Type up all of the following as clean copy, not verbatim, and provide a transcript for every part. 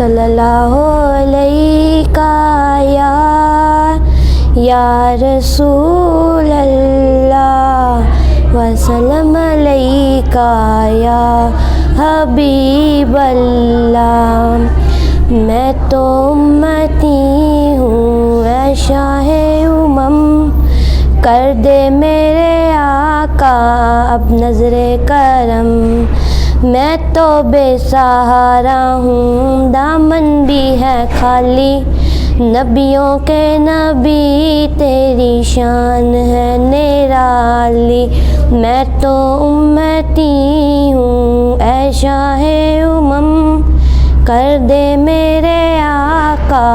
सल्लल्लाहु अलैका या रसूल अल्लाह वसल्लम अलैका या हबीब अल्लाह। मैं तो उम्मती हूँ ऐ शाहे उमम, कर दे मेरे आका अब नज़रे करम। मैं तो बेसहारा हूँ दामन भी है खाली, नबियों के नबी तेरी शान है निराली। मैं तो उम्मती हूँ ऐ शाहे उमम, कर दे मेरे आका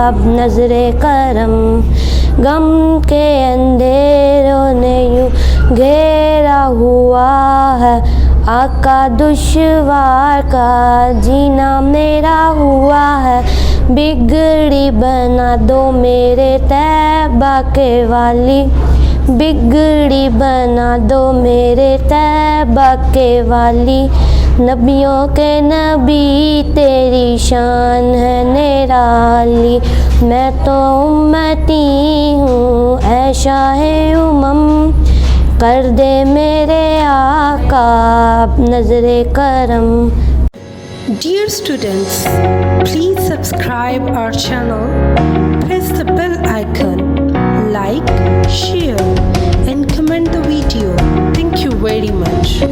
अब नज़रे करम। गम के अंधेरों ने यूं घेरा हुआ है, आका दुश्वार का जीना मेरा हुआ है। बिगड़ी बना दो मेरे तैबा के वाली, बिगड़ी बना दो मेरे तैबा के वाली। नबियों के नबी तेरी शान है निराली। मैं तो उम्मती हूँ ऐ शाहे उमम, कर दे मेरे आका अब नज़रे करम। Dear students, please subscribe our channel, press the bell icon, like, share and comment the video. Thank you very much.